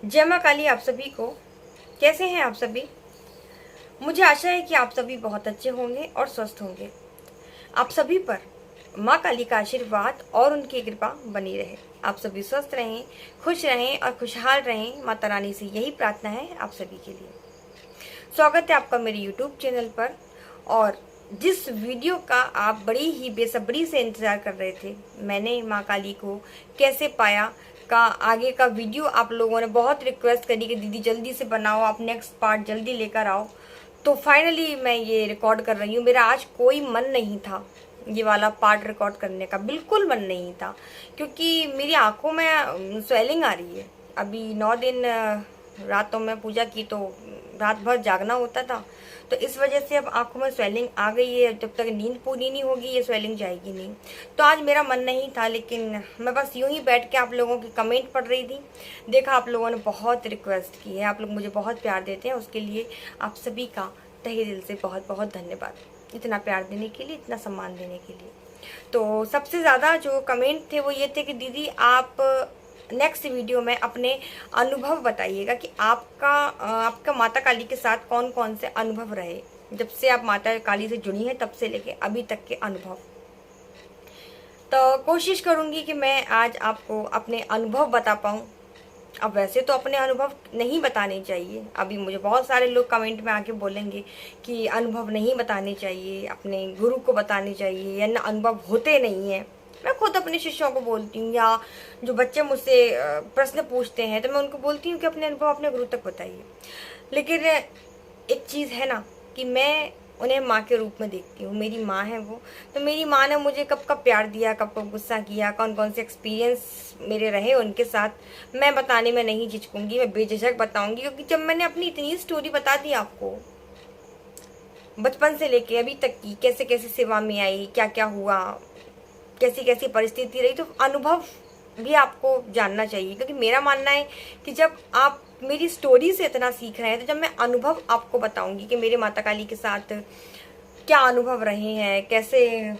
जय माँ काली आप सभी को। कैसे हैं आप सभी? मुझे आशा है कि आप सभी बहुत अच्छे होंगे और स्वस्थ होंगे। आप सभी पर माँ काली का आशीर्वाद और उनकी कृपा बनी रहे। आप सभी स्वस्थ रहें, खुश रहें और खुशहाल रहें। माता रानी से यही प्रार्थना है आप सभी के लिए। स्वागत है आपका मेरे YouTube चैनल पर। और जिस वीडियो का आप बड़ी ही बेसब्री से इंतज़ार कर रहे थे, मैंने माँ काली को कैसे पाया का आगे का वीडियो आप लोगों ने बहुत रिक्वेस्ट करी कि दीदी जल्दी से बनाओ, आप नेक्स्ट पार्ट जल्दी लेकर आओ। तो फाइनली मैं ये रिकॉर्ड कर रही हूँ। मेरा आज कोई मन नहीं था ये वाला पार्ट रिकॉर्ड करने का, बिल्कुल मन नहीं था, क्योंकि मेरी आंखों में स्वेलिंग आ रही है। अभी 9 दिन रातों में पूजा की तो रात भर जागना होता था, तो इस वजह से अब आंखों में स्वेलिंग आ गई है। जब तक नींद पूरी नहीं होगी ये स्वेलिंग जाएगी नहीं। तो आज मेरा मन नहीं था, लेकिन मैं बस यूं ही बैठ के आप लोगों की कमेंट पढ़ रही थी। देखा आप लोगों ने बहुत रिक्वेस्ट की है, आप लोग मुझे बहुत प्यार देते हैं, उसके लिए आप सभी का तहे दिल से बहुत बहुत धन्यवाद, इतना प्यार देने के लिए, इतना सम्मान देने के लिए। तो सबसे ज़्यादा जो कमेंट थे वो ये थे कि दीदी आप नेक्स्ट वीडियो में अपने अनुभव बताइएगा कि आपका माता काली के साथ कौन कौन से अनुभव रहे, जब से आप माता काली से जुड़ी हैं तब से लेके अभी तक के अनुभव। तो कोशिश करूंगी कि मैं आज आपको अपने अनुभव बता पाऊँ। अब वैसे तो अपने अनुभव नहीं बताने चाहिए, अभी मुझे बहुत सारे लोग कमेंट में आके बोलेंगे कि अनुभव नहीं बताने चाहिए, अपने गुरु को बताने चाहिए, या ना अनुभव होते नहीं हैं। मैं खुद अपने शिष्यों को बोलती हूँ, या जो बच्चे मुझसे प्रश्न पूछते हैं तो मैं उनको बोलती हूँ कि अपने अनुभव अपने गुरु तक बताइए। लेकिन एक चीज़ है ना कि मैं उन्हें माँ के रूप में देखती हूँ, मेरी माँ है वो। तो मेरी माँ ने मुझे कब कब प्यार दिया, कब कब गुस्सा किया, कौन कौन से एक्सपीरियंस मेरे रहे उनके साथ, मैं बताने में नहीं झिझकूंगी, मैं बेझिझक बताऊंगी। क्योंकि जब मैंने अपनी इतनी स्टोरी बता दी आपको, बचपन से लेके अभी तक की, कैसे कैसे सेवा में आई, क्या क्या हुआ, कैसी कैसी परिस्थिति रही, तो अनुभव भी आपको जानना चाहिए। क्योंकि मेरा मानना है कि जब आप मेरी स्टोरी से इतना सीख रहे हैं, तो जब मैं अनुभव आपको बताऊंगी कि मेरे माता काली के साथ क्या अनुभव रहे हैं, कैसे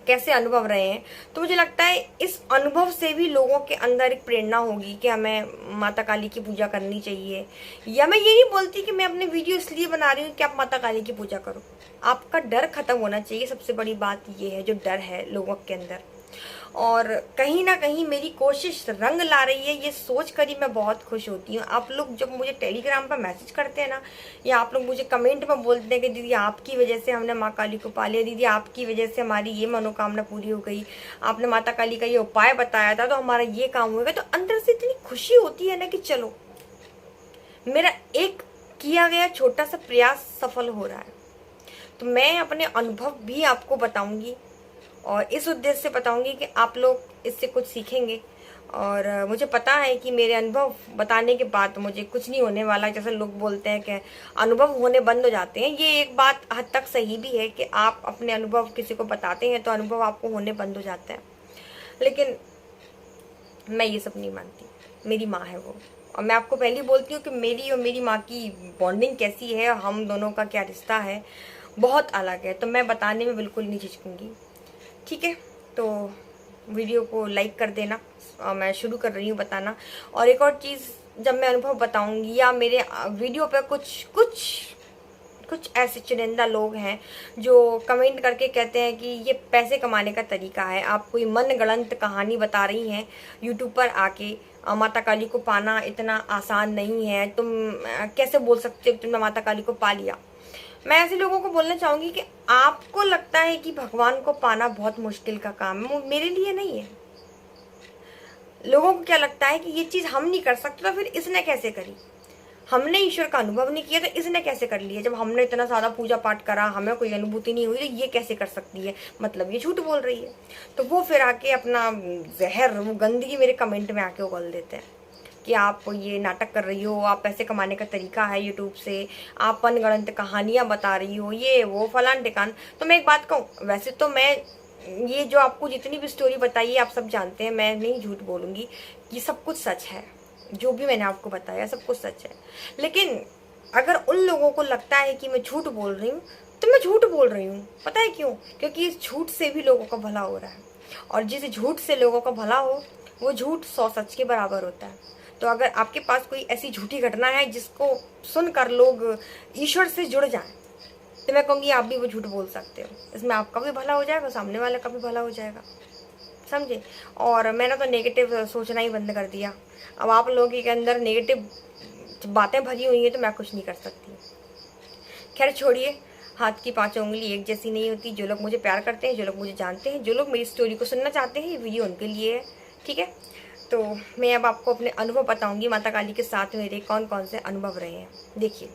कैसे अनुभव रहे हैं, तो मुझे लगता है इस अनुभव से भी लोगों के अंदर एक प्रेरणा होगी कि हमें माता काली की पूजा करनी चाहिए। या मैं ये नहीं बोलती कि मैं अपने वीडियो इसलिए बना रही हूँ कि आप माता काली की पूजा करो। आपका डर खत्म होना चाहिए, सबसे बड़ी बात ये है, जो डर है लोगों के अंदर। और कहीं ना कहीं मेरी कोशिश रंग ला रही है, ये सोच कर ही मैं बहुत खुश होती हूँ। आप लोग जब मुझे टेलीग्राम पर मैसेज करते हैं ना, या आप लोग मुझे कमेंट में बोलते हैं कि दीदी आपकी वजह से हमने माँ काली को पा लिया, दीदी आपकी वजह से हमारी ये मनोकामना पूरी हो गई, आपने माता काली का ये उपाय बताया था तो हमारा ये काम हो गया, तो अंदर से इतनी खुशी होती है ना कि चलो मेरा एक किया गया छोटा सा प्रयास सफल हो रहा है। तो मैं अपने अनुभव भी आपको बताऊंगी, और इस उद्देश्य से बताऊंगी कि आप लोग इससे कुछ सीखेंगे। और मुझे पता है कि मेरे अनुभव बताने के बाद मुझे कुछ नहीं होने वाला। जैसे लोग बोलते हैं कि अनुभव होने बंद हो जाते हैं, ये एक बात हद तक सही भी है कि आप अपने अनुभव किसी को बताते हैं तो अनुभव आपको होने बंद हो जाते हैं। लेकिन मैं ये सब नहीं मानती, मेरी माँ है वो। और मैं आपको पहले बोलती हूँ कि मेरी और मेरी माँ की बॉन्डिंग कैसी है, हम दोनों का क्या रिश्ता है, बहुत अलग है। तो मैं बताने में बिल्कुल नहीं झिझकूंगी, ठीक है? तो वीडियो को लाइक कर देना। मैं शुरू कर रही हूँ बताना। और एक और चीज़, जब मैं अनुभव बताऊंगी या मेरे वीडियो पे कुछ ऐसे चुनिंदा लोग हैं जो कमेंट करके कहते हैं कि ये पैसे कमाने का तरीका है, आप कोई मनगढ़ंत कहानी बता रही हैं यूट्यूब पर आके, माता काली को पाना इतना आसान नहीं है, तुम कैसे बोल सकते हो तुमने माता काली को पा लिया। मैं ऐसे लोगों को बोलना चाहूंगी कि आपको लगता है कि भगवान को पाना बहुत मुश्किल का काम है, वो मेरे लिए नहीं है। लोगों को क्या लगता है कि ये चीज हम नहीं कर सकते, तो फिर इसने कैसे करी? हमने ईश्वर का अनुभव नहीं किया तो इसने कैसे कर लिया? जब हमने इतना सारा पूजा पाठ करा, हमें कोई अनुभूति नहीं हुई, तो ये कैसे कर सकती है? मतलब ये झूठ बोल रही है। तो वो फिर आके अपना जहर, वो गंदगी मेरे कमेंट में आके उगल देते हैं कि आप ये नाटक कर रही हो, आप पैसे कमाने का तरीका है यूट्यूब से, आप मनगढ़ंत कहानियां बता रही हो, ये वो फलान टिकान। तो मैं एक बात कहूँ, वैसे तो मैं ये जो आपको जितनी भी स्टोरी बताई है आप सब जानते हैं, मैं नहीं झूठ बोलूँगी, ये सब कुछ सच है। जो भी मैंने आपको बताया सब कुछ सच है। लेकिन अगर उन लोगों को लगता है कि मैं झूठ बोल रही हूँ, तो मैं झूठ बोल रही हूँ। पता है क्यों? क्योंकि इस झूठ से भी लोगों का भला हो रहा है, और जिस झूठ से लोगों का भला हो वो झूठ 100 सच के बराबर होता है। तो अगर आपके पास कोई ऐसी झूठी घटना है जिसको सुनकर लोग ईश्वर से जुड़ जाएं, तो मैं कहूँगी आप भी वो झूठ बोल सकते हो। इसमें आपका भी भला हो जाएगा, सामने वाले का भी भला हो जाएगा, समझे। और मैंने तो नेगेटिव सोचना ही बंद कर दिया। अब आप लोगों के अंदर नेगेटिव बातें भरी हुई हैं तो मैं कुछ नहीं कर सकती। खैर छोड़िए, हाथ की पांचों उंगली एक जैसी नहीं होती। जो लोग मुझे प्यार करते हैं, जो लोग मुझे जानते हैं, जो लोग मेरी स्टोरी को सुनना चाहते हैं, ये वीडियो उनके लिए है, ठीक है। तो मैं अब आपको अपने अनुभव बताऊंगी माता काली के साथ मेरे कौन कौन से अनुभव रहे हैं। देखिए,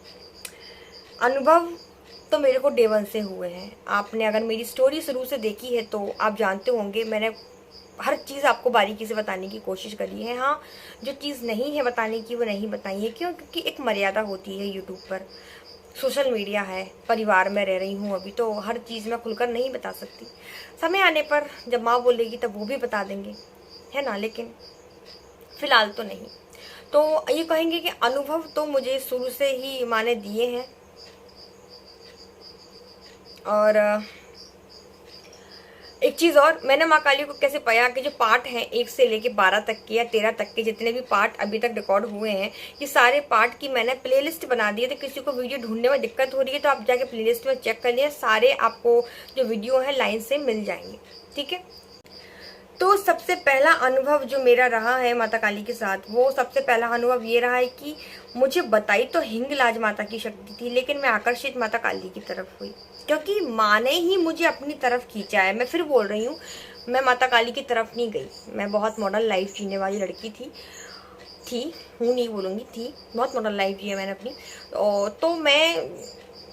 अनुभव तो मेरे को डे 1 से हुए हैं। आपने अगर मेरी स्टोरी शुरू से देखी है तो आप जानते होंगे मैंने हर चीज़ आपको बारीकी से बताने की कोशिश करी है। हाँ, जो चीज़ नहीं है बताने की वो नहीं बताई है। क्यों? क्योंकि एक मर्यादा होती है। यूट्यूब पर सोशल मीडिया है, परिवार में रह रही हूँ अभी, तो हर चीज़ मैं खुलकर नहीं बता सकती। समय आने पर जब माँ बोलेगी तब वो भी बता देंगे, है ना, लेकिन फिलहाल तो नहीं। तो ये कहेंगे कि अनुभव तो मुझे शुरू से ही माँ ने दिए हैं। और एक चीज़ और, मैंने माँ काली को कैसे पाया कि जो पार्ट हैं 1 से लेके 12 तक के या 13 तक के जितने भी पार्ट अभी तक रिकॉर्ड हुए हैं, ये सारे पार्ट की मैंने प्लेलिस्ट बना दी है। तो किसी को वीडियो ढूंढने में दिक्कत हो रही है तो आप जाके प्लेलिस्ट में चेक कर लिए, सारे आपको जो वीडियो है लाइन से मिल जाएंगे, ठीक है। तो सबसे पहला अनुभव जो मेरा रहा है माता काली के साथ, वो सबसे पहला अनुभव ये रहा है कि मुझे बताई तो हिंगलाज माता की शक्ति थी, लेकिन मैं आकर्षित माता काली की तरफ हुई, क्योंकि माँ ने ही मुझे अपनी तरफ खींचा है। मैं फिर बोल रही हूँ, मैं माता काली की तरफ नहीं गई। मैं बहुत मॉडर्न लाइफ जीने वाली लड़की थी हूँ नहीं बोलूँगी, थी बहुत मॉडर्न लाइफ जी है मैंने अपनी। तो मैं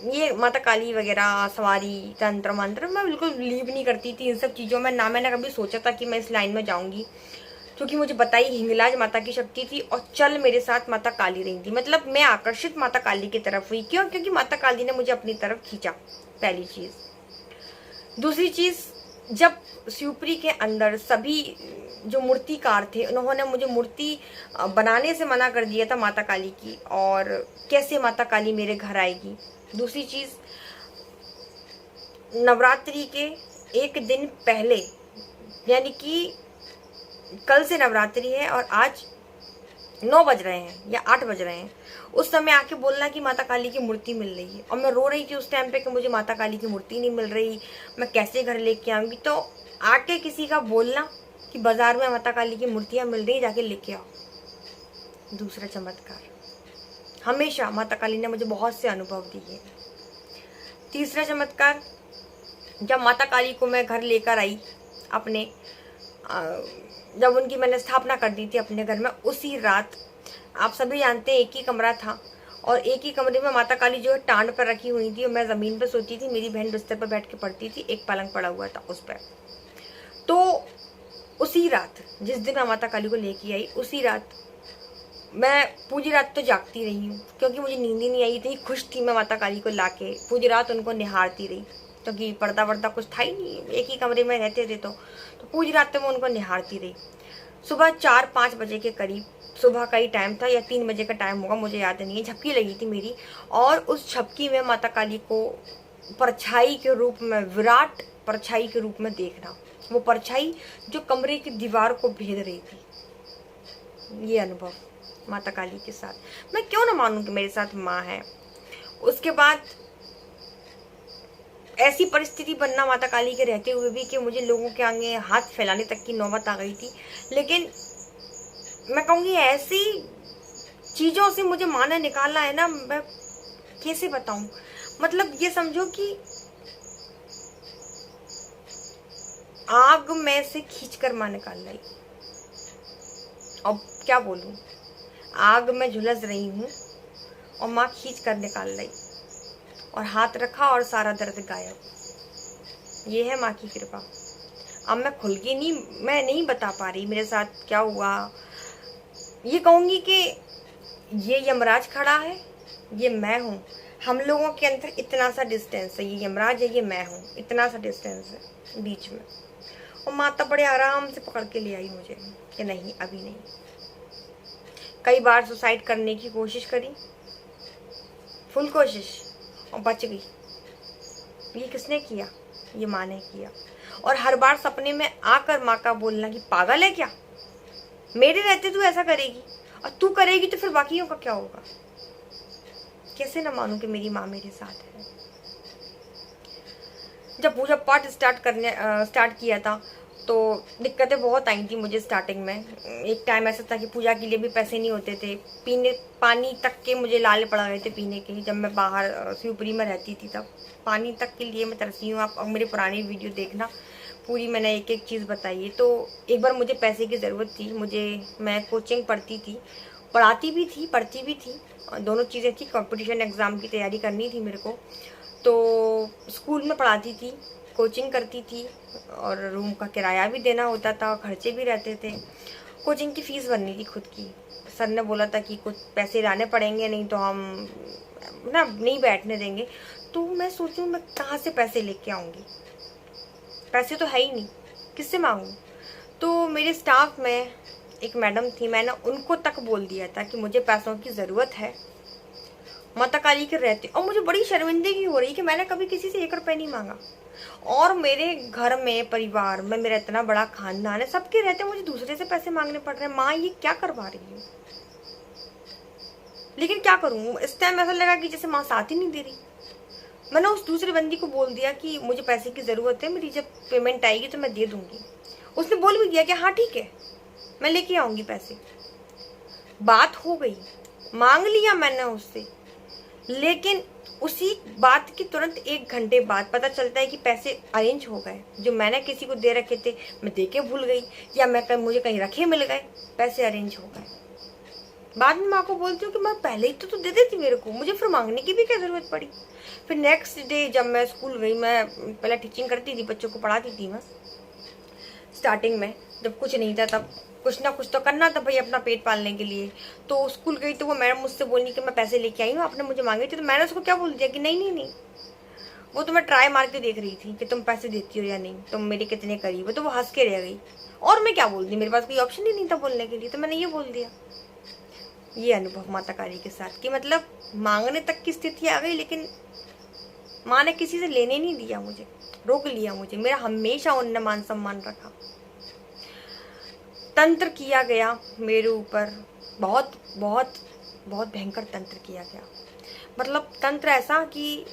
ये माता काली वगैरह, सवारी, तंत्र मंत्र, मैं बिल्कुल बिलीव नहीं करती थी इन सब चीज़ों में। ना मैंने कभी सोचा था कि मैं इस लाइन में जाऊंगी, क्योंकि मुझे बताई हिंगलाज माता की शक्ति थी और चल मेरे साथ माता काली रही थी। मतलब मैं आकर्षित माता काली की तरफ हुई। क्यों? क्योंकि माता काली ने मुझे अपनी तरफ खींचा, पहली चीज़। दूसरी चीज़, जब शिवपुरी के अंदर सभी जो मूर्तिकार थे उन्होंने मुझे मूर्ति बनाने से मना कर दिया था माता काली की, और कैसे माता काली मेरे घर आएगी। दूसरी चीज़, नवरात्रि के 1 दिन पहले, यानी कि कल से नवरात्रि है और आज 9 बज रहे हैं या 8 बज रहे हैं, उस समय आके बोलना कि माता काली की मूर्ति मिल रही है। और मैं रो रही थी उस टाइम पे कि मुझे माता काली की मूर्ति नहीं मिल रही, मैं कैसे घर लेके आऊँगी। तो आके किसी का बोलना कि बाजार में माता काली की मूर्तियाँ मिल रही, जाके लेके आओ। दूसरा चमत्कार, हमेशा माता काली ने मुझे बहुत से अनुभव दिए। तीसरा चमत्कार, जब माता काली को मैं घर लेकर आई अपने, जब उनकी मैंने स्थापना कर दी थी अपने घर में, उसी रात, आप सभी जानते हैं एक ही कमरा था और एक ही कमरे में माता काली जो है टांड पर रखी हुई थी और मैं ज़मीन पर सोती थी, मेरी बहन बिस्तर पर बैठ के पढ़ती थी, एक पलंग पड़ा हुआ था उस पर। तो उसी रात, जिस दिन मैं माता काली को लेके आई, उसी रात मैं पूरी रात तो जागती रही हूँ, क्योंकि मुझे नींद ही नहीं आई। इतनी खुश थी मैं माता काली को लाके, पूरी रात उनको निहारती रही, क्योंकि पर्दा वर्दा कुछ था ही नहीं, एक ही कमरे में रहते थे। तो पूरी रात तो मैं उनको निहारती रही। सुबह 4-5 बजे के करीब, सुबह का ही टाइम था या 3 बजे का टाइम होगा, मुझे याद नहीं है, झपकी लगी थी मेरी, और उस झपकी में माता काली को परछाई के रूप में, विराट परछाई के रूप में देखना, वो परछाई जो कमरे की दीवार को भेद रही थी। ये अनुभव माता काली के साथ, मैं क्यों ना मानूं कि मेरे साथ माँ है। उसके बाद ऐसी परिस्थिति बनना माता काली के रहते हुए भी कि मुझे लोगों के आगे हाथ फैलाने तक की नौबत आ गई थी। लेकिन मैं कहूँगी ऐसी चीज़ों से मुझे माँ ने निकाला है ना, मैं कैसे बताऊँ। मतलब ये समझो कि आग में से खींचकर माँ निकाल लाई। अब क्या बोलूँ, आग में झुलस रही हूँ और माँ खींच कर निकाल लाई और हाथ रखा और सारा दर्द गायब। ये है माँ की कृपा। अब मैं खुल के मैं नहीं बता पा रही मेरे साथ क्या हुआ। ये कहूँगी कि ये यमराज खड़ा है, ये मैं हूँ, हम लोगों के अंदर इतना सा डिस्टेंस है। ये यमराज है, ये मैं हूँ, इतना सा डिस्टेंस है बीच में। और माता बड़े आराम से पकड़ के ले आई मुझे कि नहीं, अभी नहीं। कई बार सुसाइड करने की कोशिश करी, फुल कोशिश, और बच गई। ये किसने किया? ये माँ ने किया। और हर बार सपने में आकर माँ का बोलना कि पागल है क्या, मेरे रहते तू ऐसा करेगी। और तू करेगी तो फिर बाकियों का क्या होगा? कैसे ना मानूं कि मेरी माँ मेरे साथ है। जब पूजा पाठ स्टार्ट किया था तो दिक्कतें बहुत आई थी मुझे स्टार्टिंग में। एक टाइम ऐसा था कि पूजा के लिए भी पैसे नहीं होते थे, पीने पानी तक के मुझे लाले पड़ा गए थे पीने के। जब मैं बाहर शिवपुरी में रहती थी तब पानी तक के लिए मैं तरसी हूँ। आप मेरे पुरानी वीडियो देखना, पूरी मैंने एक एक चीज़ बताई है। तो एक बार मुझे पैसे की ज़रूरत थी, मैं कोचिंग पढ़ती थी, पढ़ाती भी थी, पढ़ती भी थी, दोनों चीज़ें थी। कंपटीशन एग्ज़ाम की तैयारी करनी थी मेरे को, तो स्कूल में पढ़ाती थी, कोचिंग करती थी, और रूम का किराया भी देना होता था, खर्चे भी रहते थे। कोचिंग की फ़ीस भरनी थी खुद की। सर ने बोला था कि कुछ पैसे लाने पड़ेंगे, नहीं तो हम ना नहीं बैठने देंगे। तो मैं सोचूं मैं कहाँ से पैसे लेके आऊँगी, पैसे तो है ही नहीं, किससे मांगूं? तो मेरे स्टाफ में एक मैडम थी, मैंने उनको तक बोल दिया था कि मुझे पैसों की ज़रूरत है, माता काली के रहते। और मुझे बड़ी शर्मिंदगी हो रही कि मैंने कभी किसी से 1 रुपया नहीं मांगा। और मेरे घर में, परिवार में, मेरा इतना बड़ा खानदान है, सबके रहते मुझे दूसरे से पैसे मांगने पड़ रहे हैं। माँ ये क्या करवा रही है? लेकिन क्या करूँ, इस टाइम ऐसा लगा कि जैसे माँ साथ ही नहीं दे रही। मैंने उस दूसरे बंदी को बोल दिया कि मुझे पैसे की ज़रूरत है, मेरी जब पेमेंट आएगी तो मैं दे दूंगी। उसने बोल भी दिया कि हाँ ठीक है, मैं लेके आऊंगी पैसे। बात हो गई, मांग लिया मैंने उससे, लेकिन उसी बात के तुरंत 1 घंटे बाद पता चलता है कि पैसे अरेंज हो गए। जो मैंने किसी को दे रखे थे मैं दे के भूल गई, या मुझे कहीं रखे मिल गए, पैसे अरेंज हो गए। बाद में माँ को बोलती हूँ कि माँ पहले ही तो दे देती मेरे को, मुझे फिर मांगने की भी क्या ज़रूरत पड़ी। फिर नेक्स्ट डे जब मैं स्कूल गई, मैं पहले टीचिंग करती थी, बच्चों को पढ़ाती थी मैं। स्टार्टिंग में जब कुछ नहीं था तब कुछ ना कुछ तो करना था भाई अपना पेट पालने के लिए। तो स्कूल गई तो वो मैडम मुझसे बोली कि मैं पैसे लेके आई हूँ, आपने मुझे मांगे थे। तो मैंने उसको क्या बोल दिया कि नहीं नहीं नहीं, वो तो मैं ट्राई मार के देख रही थी कि तुम पैसे देती हो या नहीं, तुम मेरे कितने करीब हो। तो वो हंस के रह गई, और मैं क्या बोल दी, मेरे पास कोई ऑप्शन ही नहीं था बोलने के लिए, तो मैंने ये बोल दिया। ये अनुभव माता काली के साथ कि मतलब मांगने तक की स्थिति आ गई, लेकिन माँ ने किसी से लेने नहीं दिया, मुझे रोक लिया। मुझे मेरा हमेशा उनने मान सम्मान रखा। तंत्र किया गया मेरे ऊपर, बहुत बहुत बहुत भयंकर तंत्र किया गया। मतलब तंत्र ऐसा कि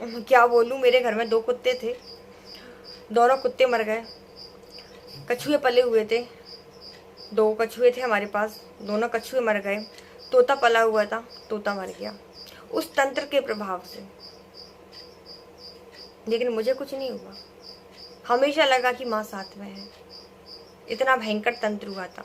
क्या बोलूं। मेरे घर में 2 कुत्ते थे, दोनों कुत्ते मर गए। कछुए पले हुए थे, 2 कछुए थे हमारे पास, दोनों कछुए मर गए। तोता पला हुआ था, तोता मर गया उस तंत्र के प्रभाव से। लेकिन मुझे कुछ नहीं हुआ, हमेशा लगा कि माँ साथ में है। इतना भयंकर तंत्र हुआ था,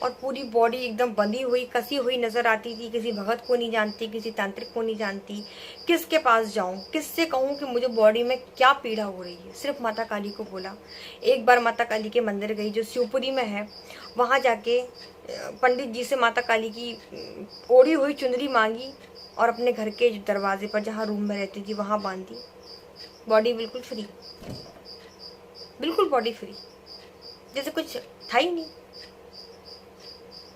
और पूरी बॉडी एकदम बंधी हुई, कसी हुई नजर आती थी। किसी भगत को नहीं जानती, किसी तांत्रिक को नहीं जानती, किसके पास जाऊं, किससे कहूं कि मुझे बॉडी में क्या पीड़ा हो रही है। सिर्फ माता काली को बोला। एक बार माता काली के मंदिर गई जो शिवपुरी में है, वहां जाके पंडित जी से माता काली की ओढ़ी हुई चुनरी मांगी, और अपने घर के दरवाजे पर जहाँ रूम में रहती थी वहां बांधी। बॉडी बिल्कुल फ्री, बिल्कुल बॉडी फ्री, जैसे कुछ था ही नहीं।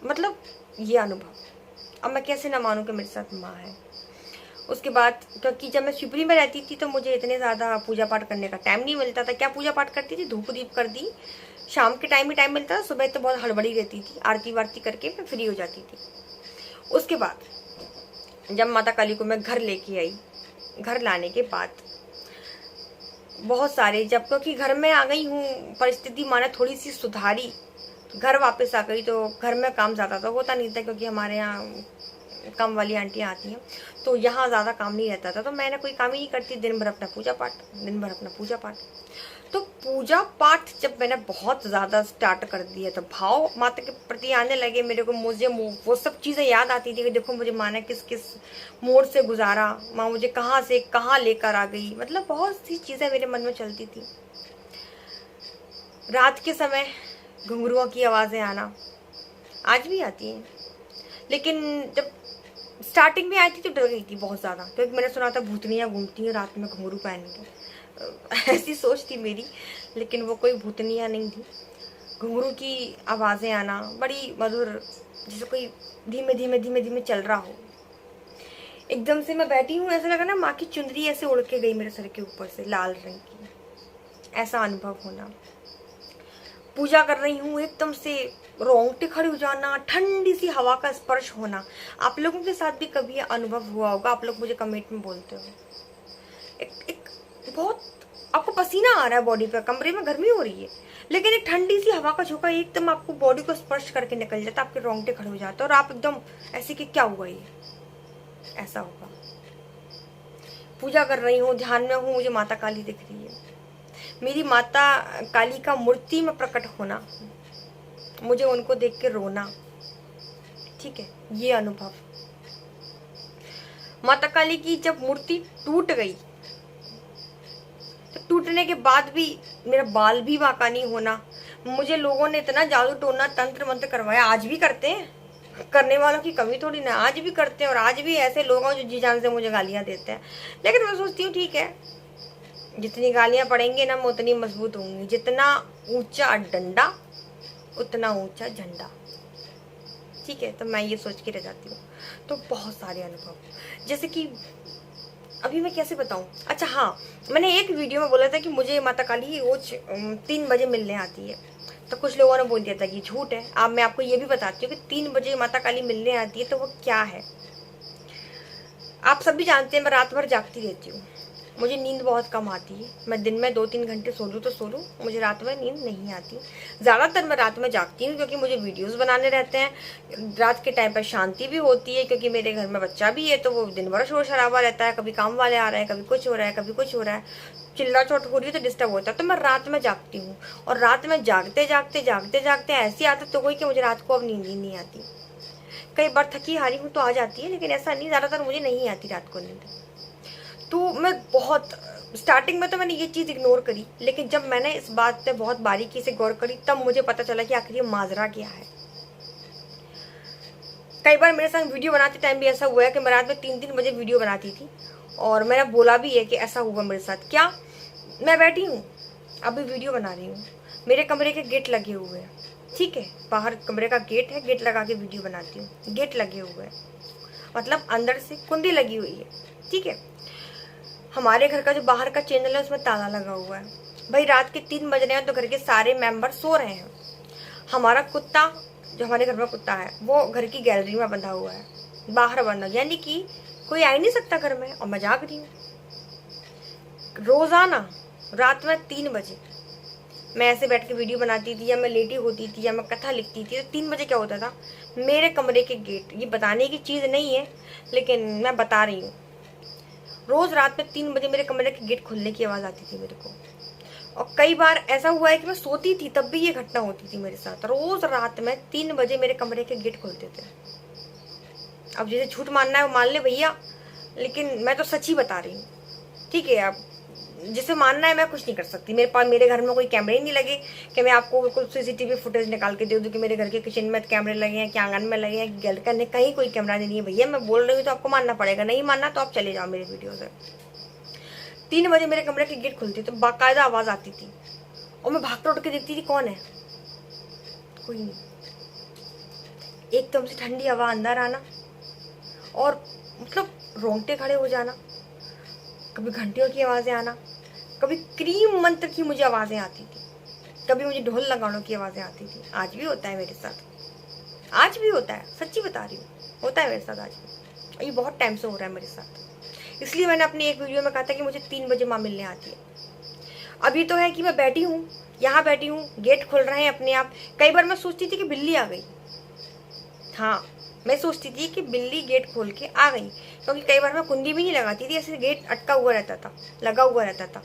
मतलब ये अनुभव। अब मैं कैसे ना मानूं कि मेरे साथ माँ है। उसके बाद क्योंकि जब मैं शिवपुरी में रहती थी तो मुझे इतने ज़्यादा पूजा पाठ करने का टाइम नहीं मिलता था। क्या पूजा पाठ करती थी, धूप दीप कर दी, शाम के टाइम ही टाइम मिलता था। सुबह तो बहुत हड़बड़ी रहती थी, आरती वारती करके मैं फ्री हो जाती थी। उसके बाद जब माता काली को मैं घर लेके आई, घर लाने के बाद बहुत सारे, जब क्योंकि घर में आ गई हूँ, परिस्थिति माने थोड़ी सी सुधारी, घर वापस आ गई, तो घर में काम ज़्यादा तो होता नहीं था क्योंकि हमारे यहाँ काम वाली आंटियाँ आती हैं, तो यहाँ ज़्यादा काम नहीं रहता था। तो मैंने कोई काम ही नहीं करती, दिन भर अपना पूजा पाठ, दिन भर अपना पूजा पाठ। तो पूजा पाठ जब मैंने बहुत ज़्यादा स्टार्ट कर दिया तो भाव माता के प्रति आने लगे मेरे को। मुझे वो सब चीज़ें याद आती थी कि देखो मुझे माँ ने किस किस मोड़ से गुजारा, माँ मुझे कहाँ से कहाँ लेकर आ गई। मतलब बहुत सी चीज़ें मेरे मन में चलती थी। रात के समय घुंघरुओं की आवाज़ें आना, आज भी आती हैं, लेकिन जब स्टार्टिंग में आई थी तो डर गई थी बहुत ज़्यादा, क्योंकि मैंने सुना था भूतनियाँ घूमती हैं रात में घुंघरू पहन के। ऐसी सोच थी मेरी, लेकिन वो कोई भूतनियाँ नहीं थी। घुंघरू की आवाज़ें आना बड़ी मधुर, जैसे कोई धीमे धीमे धीमे धीमे चल रहा हो। एकदम से मैं बैठी हूँ, ऐसा लगा ना माँ की चुंदरी ऐसे उड़ के गई मेरे सर के ऊपर से, लाल रंग की। ऐसा अनुभव होना। पूजा कर रही हूँ, एकदम से रोंगटे खड़े हो जाना, ठंडी सी हवा का स्पर्श होना। आप लोगों के साथ भी कभी ये अनुभव हुआ होगा, आप लोग मुझे कमेंट में बोलते हो। एक एक बहुत आपको पसीना आ रहा है बॉडी पे, कमरे में गर्मी हो रही है, लेकिन एक ठंडी सी हवा का झोंका एकदम आपको बॉडी को स्पर्श करके निकल जाता, आपके रोंगटे खड़े हो जाते हैं और आप एकदम ऐसे कि क्या हुआ ये, ऐसा होगा। पूजा कर रही हूँ, ध्यान में हूँ, मुझे माता काली दिख रही है, मेरी माता काली का मूर्ति में प्रकट होना, मुझे उनको देख के रोना, ठीक है, ये अनुभव। माता काली की जब मूर्ति टूट गई तो टूटने के बाद भी मेरा बाल भी बांका नहीं होना। मुझे लोगों ने इतना जादू टोना तंत्र मंत्र करवाया, आज भी करते हैं, करने वालों की कमी थोड़ी ना, आज भी करते हैं। और आज भी ऐसे लोग हैं जो जी जान से मुझे गालियां देते हैं, लेकिन मैं सोचती हूँ ठीक है, जितनी गालियां पड़ेंगी ना मैं उतनी मजबूत होंगी। जितना ऊंचा डंडा उतना ऊंचा झंडा, ठीक है। तो मैं ये सोच के रह जाती हूँ। तो बहुत सारे अनुभव, जैसे कि अभी मैं कैसे बताऊं। अच्छा हाँ, मैंने एक वीडियो में बोला था कि मुझे माता काली रोज 3 बजे मिलने आती है, तो कुछ लोगों ने बोल दिया था कि झूठ है। अब मैं आपको ये भी बताती हूँ कि 3 बजे माता काली मिलने आती है तो वो क्या है। आप सभी जानते हैं मैं रात भर जागती रहती हूँ, मुझे नींद बहुत कम आती है। मैं दिन में 2-3 घंटे सो लूँ तो सो लूँ, मुझे रात में नींद नहीं आती। ज़्यादातर मैं रात में जागती हूँ क्योंकि मुझे वीडियोस बनाने रहते हैं। रात के टाइम पर शांति भी होती है क्योंकि मेरे घर में बच्चा भी है, तो वो दिन भर शोर शराबा रहता है, कभी काम वाले आ रहे हैं, कभी कुछ हो रहा है, कभी कुछ हो रहा है, चिल्ला चोट हो रही है तो डिस्टर्ब होता है। तो मैं रात में जागती हूँ, और रात में जागते जागते जागते जागते ऐसी आदत तो हुई कि मुझे रात को अब नींद ही नहीं आती। कई बार थकी हारी हूँ तो आ जाती है, लेकिन ऐसा नहीं, ज़्यादातर मुझे नहीं आती रात को नींद। तो मैं बहुत स्टार्टिंग में तो मैंने ये चीज़ इग्नोर करी, लेकिन जब मैंने इस बात पे बहुत बारीकी से गौर करी तब मुझे पता चला कि आखिर ये माजरा क्या है। कई बार मेरे साथ वीडियो बनाते टाइम भी ऐसा हुआ है कि मैं रात में 3-3 बजे वीडियो बनाती थी, और मैंने बोला भी है कि ऐसा हुआ मेरे साथ। क्या, मैं बैठी हूँ अभी वीडियो बना रही हूँ, मेरे कमरे के गेट लगे हुए हैं, ठीक है, बाहर कमरे का गेट है, गेट लगा के वीडियो बनाती हूँ। गेट लगे हुए हैं मतलब अंदर से कुंडी लगी हुई है, ठीक है। हमारे घर का जो बाहर का चैनल है उसमें ताला लगा हुआ है। भाई रात के 3 बज रहे हैं तो घर के सारे मेंबर सो रहे हैं। हमारा कुत्ता, जो हमारे घर में कुत्ता है, वो घर की गैलरी में बंधा हुआ है, बाहर बंधा, यानी कि कोई आ ही नहीं सकता घर में, और मैं जाग रही हूँ। रोजाना रात में 3 बजे मैं ऐसे बैठ के वीडियो बनाती थी, या मैं लेटी होती थी, या मैं कथा लिखती थी। तो 3 बजे क्या होता था, मेरे कमरे के गेट, ये बताने की चीज़ नहीं है लेकिन मैं बता रही हूँ, रोज रात में 3 बजे मेरे कमरे के गेट खुलने की आवाज़ आती थी मेरे को। और कई बार ऐसा हुआ है कि मैं सोती थी तब भी ये घटना होती थी मेरे साथ। रोज रात में 3 बजे मेरे कमरे के गेट खुलते थे। अब जिसे झूठ मानना है वो मान ले भैया, लेकिन मैं तो सच ही बता रही हूँ, ठीक है। अब जिसे मानना है, मैं कुछ नहीं कर सकती। मेरे पास, मेरे घर में कोई कैमरे ही नहीं लगे कि मैं आपको बिल्कुल CCTV फुटेज निकाल के दे दूँ कि मेरे घर के किचन में कैमरे लगे हैं, क्या आंगन में लगे हैं, गैलरी में, कहीं कोई कैमरा नहीं है भैया। मैं बोल रही हूँ तो आपको मानना पड़ेगा, नहीं मानना तो आप चले जाओ मेरे वीडियो से। 3 बजे मेरे कमरे की गेट खुलती तो बाकायदा आवाज़ आती थी, और मैं भाग उठ के देखती थी कौन है, कोई नहीं। एकदम से ठंडी हवा अंदर आना, और मतलब रोंगटे खड़े हो जाना, कभी घंटियों की आवाज़ें आना, कभी क्रीम मंत्र की मुझे आवाज़ें आती थी, कभी मुझे ढोल लगानों की आवाज़ें आती थी। आज भी होता है मेरे साथ, आज भी होता है, सच्ची बता रही हूँ, होता है मेरे साथ आज भी। ये बहुत टाइम से हो रहा है मेरे साथ, इसलिए मैंने अपनी एक वीडियो में कहा था कि मुझे 3 बजे माँ मिलने आती है। अभी तो है कि मैं बैठी हूँ, यहाँ बैठी हूँ, गेट खुल रहे हैं अपने आप। कई बार मैं सोचती थी कि बिल्ली आ गई, हाँ मैं सोचती थी कि बिल्ली गेट खोल के आ गई, क्योंकि कई बार मैं कुंडी भी नहीं लगाती थी, ऐसे गेट अटका हुआ रहता था, लगा हुआ रहता था,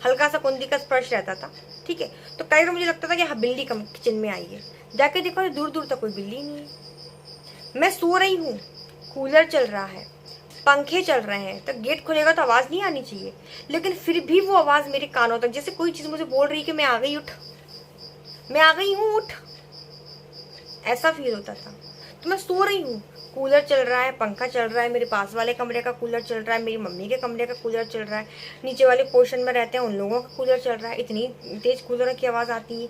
हल्का सा कुंडी का स्पर्श रहता था, ठीक है। तो कई बार मुझे लगता था कि हाँ बिल्ली किचन में आई है, जाके देखो तो दूर दूर तक कोई बिल्ली नहीं है। मैं सो रही हूँ, कूलर चल रहा है, पंखे चल रहे हैं, तो गेट खुलेगा तो आवाज़ नहीं आनी चाहिए, लेकिन फिर भी वो आवाज़ मेरे कानों तक, जैसे कोई चीज़ मुझे बोल रही है कि मैं आ गई, उठ, मैं आ गई हूँ, उठ, ऐसा फील होता था। तो मैं सो रही हूँ, कूलर चल रहा है, पंखा चल रहा है, मेरे पास वाले कमरे का कूलर चल रहा है, मेरी मम्मी के कमरे का कूलर चल रहा है, नीचे वाले पोर्शन में रहते हैं उन लोगों का कूलर चल रहा है, इतनी तेज कूलर की आवाज़ आती है।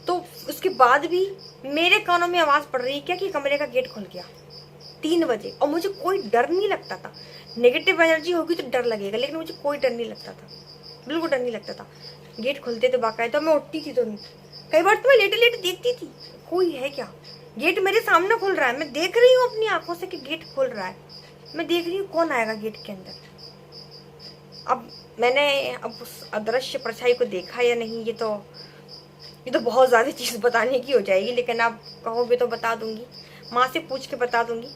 तो उसके बाद भी मेरे कानों में आवाज़ पड़ रही है क्या कि कमरे का गेट खुल गया 3 बजे, और मुझे कोई डर नहीं लगता था। नेगेटिव एनर्जी होगी तो डर लगेगा, लेकिन मुझे कोई डर नहीं लगता था, बिल्कुल डर नहीं लगता था। गेट खुलते थे बाकायदा, तो मैं उठती थी तो कई बार तो मैं लेटे लेटे देखती थी कोई है क्या, गेट मेरे सामने खुल रहा है, मैं देख रही हूँ अपनी आंखों से कि गेट खुल रहा है, मैं देख रही हूँ कौन आएगा गेट के अंदर। अब मैंने उस अदृश्य परछाई को देखा या नहीं, ये तो बहुत ज़्यादा चीज़ बताने की हो जाएगी, लेकिन आप कहोगे तो बता दूंगी, माँ से पूछ के बता दूंगी।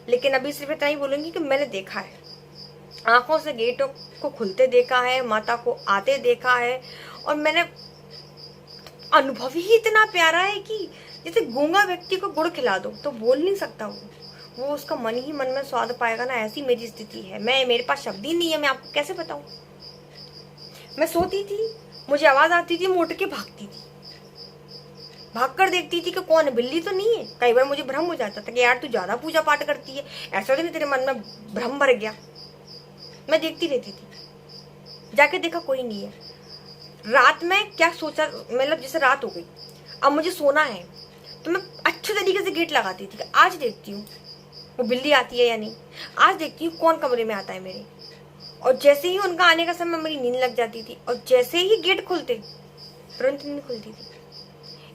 लेकिन अभी सिर्फ इतना ही बोलूँगी कि मैंने देखा है, आंखों से गेटों को खुलते देखा है, माता को आते देखा है, और मैंने अनुभव ही इतना प्यारा है कि जैसे गूंगा व्यक्ति को गुड़ खिला दो तो बोल नहीं सकता वो उसका मन ही मन में स्वाद पाएगा ना, ऐसी मेरी स्थिति है। मेरे पास शब्द ही नहीं है, मैं आपको कैसे बताऊं। मैं सोती थी, मुझे आवाज आती थी, मैं उठ के भागती थी, भाग कर देखती थी कि कौन है, बिल्ली तो नहीं है। कई बार मुझे भ्रम हो जाता था कि यार तू ज्यादा पूजा पाठ करती है, ऐसा तो नहीं तेरे मन में भ्रम भर गया। मैं देखती रहती थी, जाके देखा कोई नहीं है। रात में क्या सोचा, मतलब जैसे रात हो गई, अब मुझे सोना है, तो मैं अच्छे तरीके से गेट लगाती थी कि आज देखती हूँ वो बिल्ली आती है या नहीं, आज देखती हूँ कौन कमरे में आता है मेरे। और जैसे ही उनका आने का समय, मेरी नींद लग जाती थी, और जैसे ही गेट खुलते तुरंत नींद खुलती थी।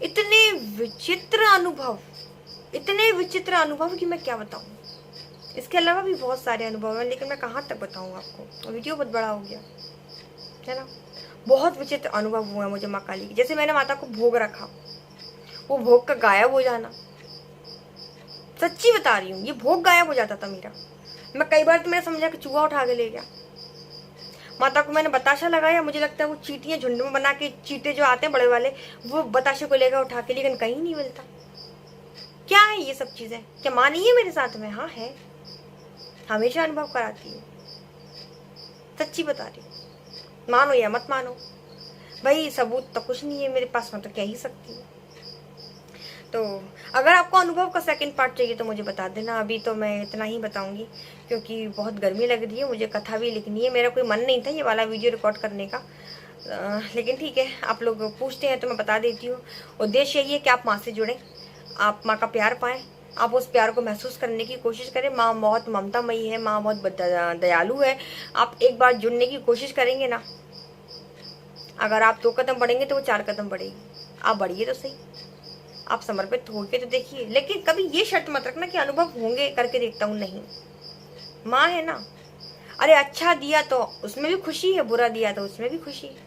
इतने विचित्र अनुभव कि मैं क्या बताऊँ। इसके अलावा भी बहुत सारे अनुभव हैं, लेकिन मैं कहाँ तक बताऊँ आपको, वीडियो बहुत बड़ा हो गया है ना। बहुत विचित्र अनुभव हुआ मुझे माँ काली की। जैसे मैंने माता को भोग रखा, वो भोग का गायब हो जाना, सच्ची बता रही हूँ, ये भोग गायब हो जाता था मेरा। मैं कई बार तो मैंने समझा कि चूहा उठा के ले गया। माता को मैंने बताशा लगाया, मुझे लगता है वो चींटियां झुंड में बना के, चींटे जो आते हैं बड़े वाले, वो बताशे को लेकर उठा के, लेकिन कहीं नहीं मिलता। क्या है ये सब चीजें, क्या माँ नहीं है मेरे साथ में? हाँ है, हमेशा अनुभव कराती है, सच्ची बता रही हूँ, मानो या मत मानो भाई, सबूत तो कुछ नहीं है मेरे पास, मैं तो कह ही सकती हूँ। तो अगर आपको अनुभव का सेकंड पार्ट चाहिए तो मुझे बता देना। अभी तो मैं इतना ही बताऊंगी, क्योंकि बहुत गर्मी लग रही है, मुझे कथा भी लिखनी है। मेरा कोई मन नहीं था ये वाला वीडियो रिकॉर्ड करने का, लेकिन ठीक है, आप लोग पूछते हैं तो मैं बता देती हूँ। उद्देश्य यही है कि आप माँ से जुड़ें, आप माँ का प्यार पाएँ, आप उस प्यार को महसूस करने की कोशिश करें। माँ बहुत ममतामयी है, माँ बहुत दयालु है। आप एक बार जुड़ने की कोशिश करेंगे ना, अगर आप 2 कदम बढ़ेंगे तो वो 4 कदम बढ़ेगी। आप बढ़िए तो सही, आप समर्पित होके तो देखिए, लेकिन कभी ये शर्त मत रखना कि अनुभव होंगे करके देखता हूँ, नहीं। माँ है ना, अरे अच्छा दिया तो उसमें भी खुशी है, बुरा दिया तो उसमें भी खुशी है।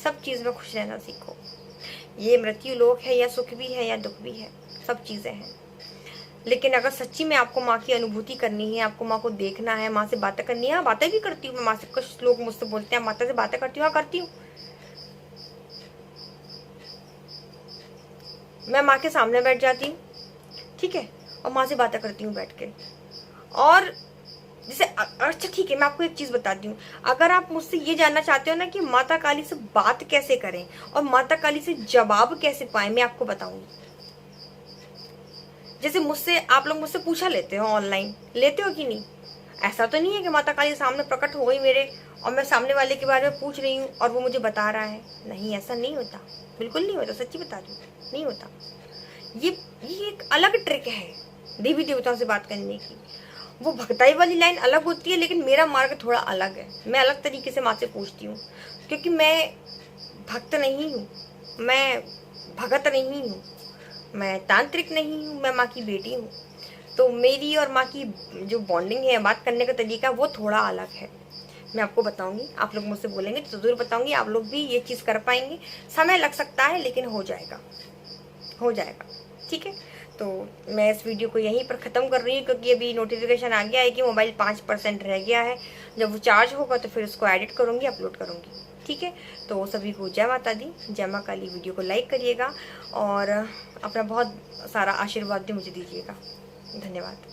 सब चीज में खुश रहना सीखो। ये मृत्यु लोक है, या सुख भी है या दुख भी है, सब चीजें हैं। लेकिन अगर सच्ची में आपको माँ की अनुभूति करनी है, आपको माँ को देखना है, माँ से बातें करनी है, बातें भी करती हूँ मैं माँ से। कुछ लोग मुझसे बोलते हैं माता से बातें करती हूँ, हाँ करती हूँ। मैं माँ के सामने बैठ जाती हूँ, ठीक है, और माँ से बातें करती हूँ बैठ के। और जैसे अच्छा ठीक है, मैं आपको एक चीज बताती हूँ। अगर आप मुझसे ये जानना चाहते हो ना कि माता काली से बात कैसे करें और माता काली से जवाब कैसे पाए, मैं आपको बताऊंगी। जैसे आप लोग मुझसे पूछा लेते हो, ऑनलाइन लेते हो कि नहीं? ऐसा तो नहीं है कि माता काली सामने प्रकट हो गई मेरे और मैं सामने वाले के बारे में पूछ रही हूँ और वो मुझे बता रहा है। नहीं, ऐसा नहीं होता, बिल्कुल नहीं होता, सच्ची बता रही हूँ, नहीं होता। ये एक अलग ट्रिक है देवी देवताओं से बात करने की। वो भक्ताई वाली लाइन अलग होती है, लेकिन मेरा मार्ग थोड़ा अलग है। मैं अलग तरीके से माँ से पूछती हूँ, क्योंकि मैं भक्त नहीं हूँ, मैं भगत नहीं हूँ, मैं तांत्रिक नहीं हूँ, मैं माँ की बेटी हूँ। तो मेरी और माँ की जो बॉन्डिंग है, बात करने का तरीका, वो थोड़ा अलग है। मैं आपको बताऊंगी, आप लोग मुझसे बोलेंगे तो जरूर बताऊंगी, आप लोग भी ये चीज़ कर पाएंगे। समय लग सकता है, लेकिन हो जाएगा, हो जाएगा, ठीक है। तो मैं इस वीडियो को यहीं पर ख़त्म कर रही हूँ, क्योंकि अभी नोटिफिकेशन आ गया है कि मोबाइल 5% रह गया है। जब वो चार्ज होगा तो फिर उसको एडिट करूँगी, अपलोड करूँगी, ठीक है। तो सभी को जय माता दी, जय माँ काली। वीडियो को लाइक करिएगा और अपना बहुत सारा आशीर्वाद भी मुझे दीजिएगा। धन्यवाद।